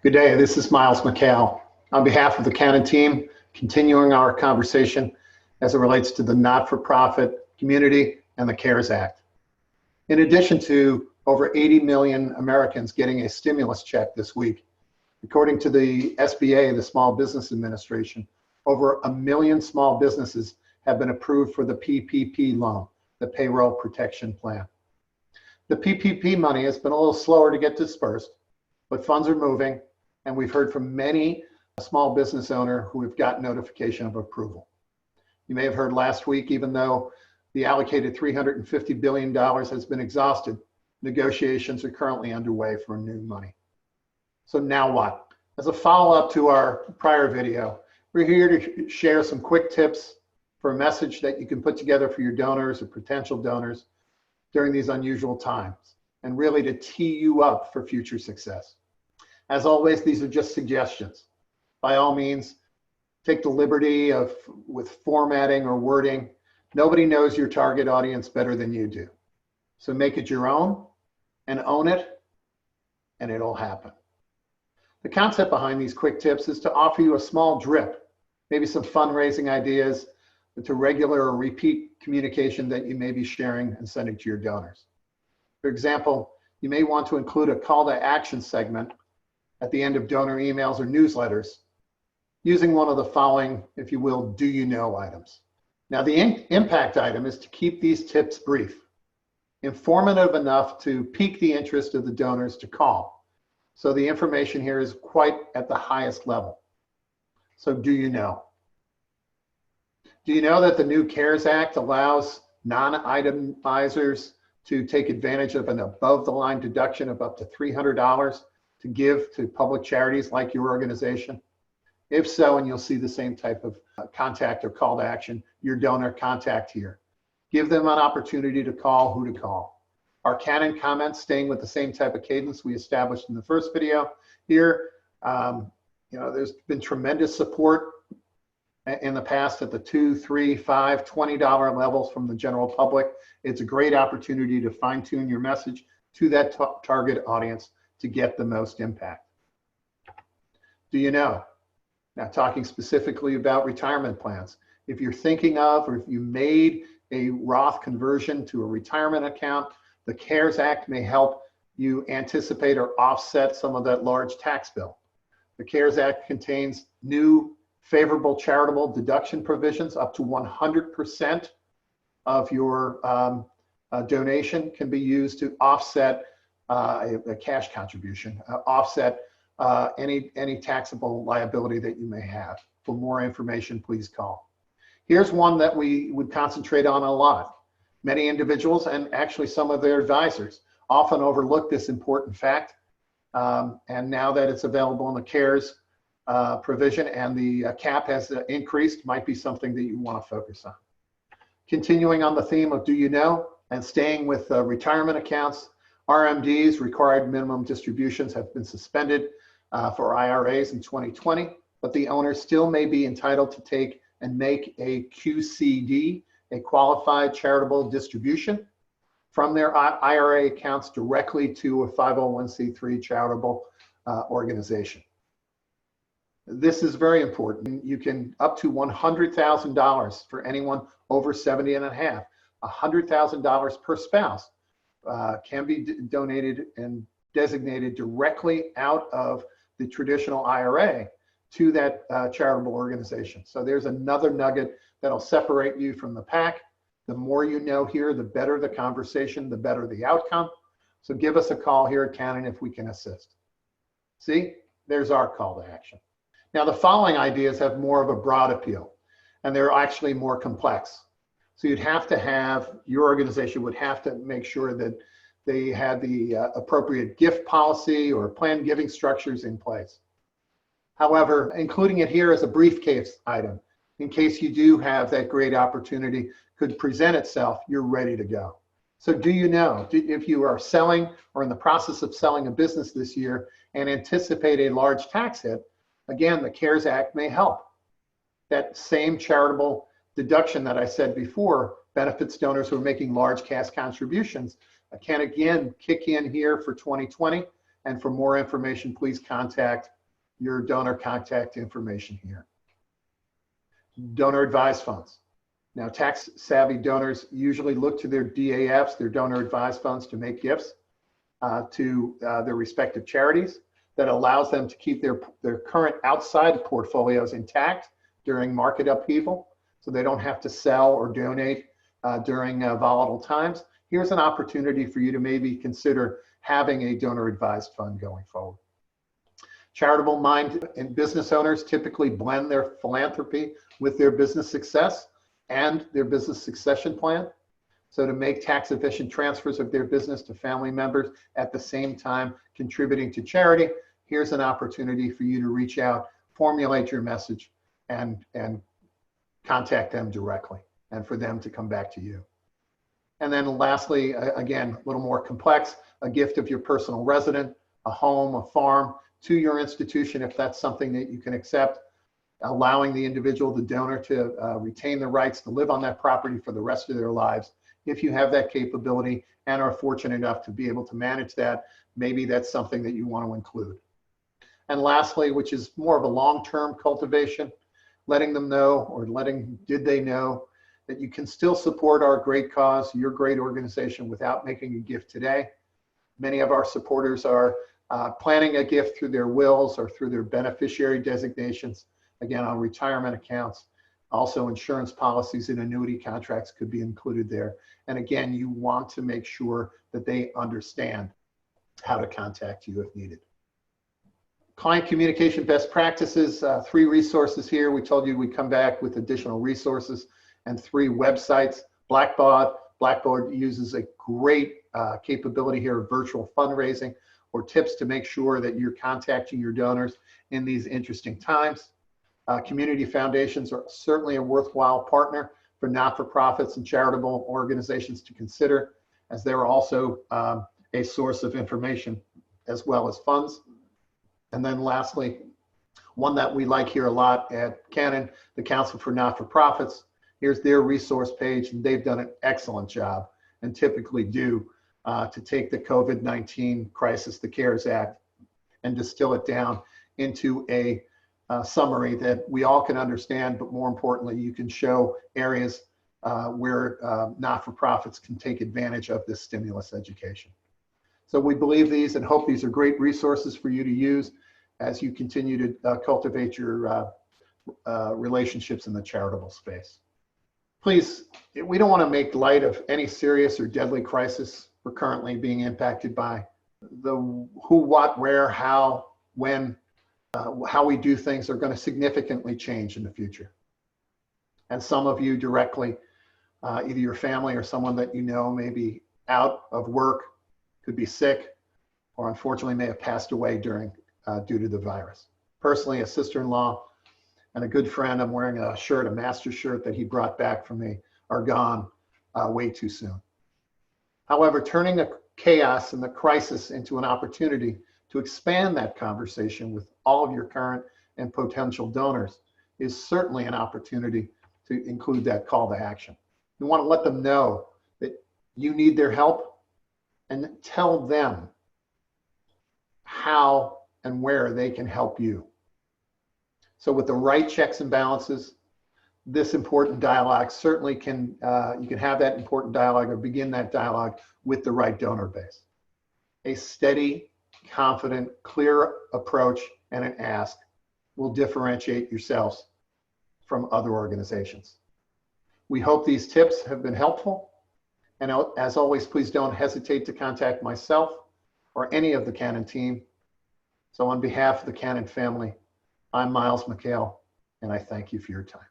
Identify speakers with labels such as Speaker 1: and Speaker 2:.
Speaker 1: Good day, this is Miles McHale. On behalf of the Canon team, continuing our conversation as it relates to the not-for-profit community and the CARES Act. In addition to over 80 million Americans getting a stimulus check this week, according to the SBA, the Small Business Administration, over 1 million small businesses have been approved for the PPP loan, the Payroll Protection Plan. The PPP money has been a little slower to get dispersed, but funds are moving, and we've heard from many small business owners who have got notification of approval. You may have heard last week, even though the allocated $350 billion has been exhausted, negotiations are currently underway for new money. So now what? As a follow-up to our prior video, we're here to share some quick tips for a message that you can put together for your donors or potential donors during these unusual times, and really to tee you up for future success. As always, these are just suggestions. By all means, take the liberty with formatting or wording. Nobody knows your target audience better than you do. So make it your own and own it, and it'll happen. The concept behind these quick tips is to offer you a small drip, maybe some fundraising ideas to regular or repeat communication that you may be sharing and sending to your donors. For example, you may want to include a call to action segment at the end of donor emails or newsletters, using one of the following, if you will, do you know items. Now, the impact item is to keep these tips brief, informative enough to pique the interest of the donors to call. So the information here is quite at the highest level. So do you know? Do you know that the new CARES Act allows non-itemizers to take advantage of an above-the-line deduction of up to $300 to give to public charities like your organization? If so, and you'll see the same type of contact or call to action, your donor contact here. Give them an opportunity to call who to call. Our Canon comments, staying with the same type of cadence we established in the first video here. There's been tremendous support in the past at the $2, $3, $5, $20 levels from the general public. It's a great opportunity to fine-tune your message to that target audience to get the most impact. Do you know? Now, talking specifically about retirement plans. If you're thinking of, or if you made a Roth conversion to a retirement account, the CARES Act may help you anticipate or offset some of that large tax bill. The CARES Act contains new favorable charitable deduction provisions. Up to 100% of your donation can be used to offset a cash contribution, offset any taxable liability that you may have. For more information, please call. Here's one that we would concentrate on a lot. Many individuals, and actually some of their advisors, often overlook this important fact. And now that it's available in the CARES provision and the cap has increased, might be something that you want to focus on. Continuing on the theme of do you know, and staying with retirement accounts, RMDs, required minimum distributions, have been suspended for IRAs in 2020, but the owners still may be entitled to take and make a QCD, a qualified charitable distribution, from their IRA accounts directly to a 501c3 charitable organization. This is very important. You can up to $100,000 for anyone over 70 and a half, $100,000 per spouse. Can be donated and designated directly out of the traditional IRA to that charitable organization. So there's another nugget that'll separate you from the pack. The more you know here, the better the conversation, the better the outcome. So give us a call here at Canon if we can assist. See, there's our call to action. Now, the following ideas have more of a broad appeal, and they're actually more complex. So you'd have to have, your organization would have to make sure that they had the appropriate gift policy or planned giving structures in place. However, including it here as a briefcase item, in case you do have that great opportunity could present itself, you're ready to go. So do you know, if you are selling or in the process of selling a business this year and anticipate a large tax hit, again, the CARES Act may help. That same charitable deduction that I said before benefits donors who are making large cash contributions. Can again kick in here for 2020. And for more information, please contact your donor contact information here. Donor advised funds. Now, tax savvy donors usually look to their DAFs, their donor advised funds, to make gifts to their respective charities. That allows them to keep their current outside portfolios intact during market upheaval, so they don't have to sell or donate during volatile times. Here's an opportunity for you to maybe consider having a donor advised fund going forward. Charitable mind and business owners typically blend their philanthropy with their business success and their business succession plan. So to make tax efficient transfers of their business to family members at the same time contributing to charity, here's an opportunity for you to reach out, formulate your message, and contact them directly, and for them to come back to you. And then lastly, again, a little more complex, a gift of your personal resident, a home, a farm, to your institution if that's something that you can accept, allowing the individual, the donor, to retain the rights to live on that property for the rest of their lives. If you have that capability and are fortunate enough to be able to manage that, maybe that's something that you want to include. And lastly, which is more of a long-term cultivation, letting them know, or did they know, that you can still support our great cause, your great organization, without making a gift today. Many of our supporters are planning a gift through their wills or through their beneficiary designations, again, on retirement accounts. Also, insurance policies and annuity contracts could be included there. And again, you want to make sure that they understand how to contact you if needed. Client communication best practices, 3 resources here. We told you we'd come back with additional resources, and 3 websites. Blackbaud uses a great capability here of virtual fundraising, or tips to make sure that you're contacting your donors in these interesting times. Community foundations are certainly a worthwhile partner for not-for-profits and charitable organizations to consider, as they're also a source of information as well as funds. And then lastly, one that we like here a lot at Canon, the Council for Not-for-Profits. Here's their resource page, and they've done an excellent job, and typically do, to take the COVID-19 crisis, the CARES Act, and distill it down into a summary that we all can understand, but more importantly, you can show areas where not-for-profits can take advantage of this stimulus education. So we believe these and hope these are great resources for you to use as you continue to cultivate your relationships in the charitable space. Please, we don't want to make light of any serious or deadly crisis we're currently being impacted by. The who, what, where, how, when, how we do things are going to significantly change in the future. And some of you directly, either your family or someone that you know may be out of work, could be sick, or unfortunately may have passed away due to the virus. Personally, a sister-in-law and a good friend, I'm wearing a shirt, a master shirt that he brought back for me, are gone way too soon. However, turning the chaos and the crisis into an opportunity to expand that conversation with all of your current and potential donors is certainly an opportunity to include that call to action. You want to let them know that you need their help, and tell them how and where they can help you. So with the right checks and balances, this important dialogue certainly can, you can have that important dialogue or begin that dialogue with the right donor base. A steady, confident, clear approach and an ask will differentiate yourselves from other organizations. We hope these tips have been helpful. And as always, please don't hesitate to contact myself or any of the Canon team. So on behalf of the Canon family, I'm Miles McHale, and I thank you for your time.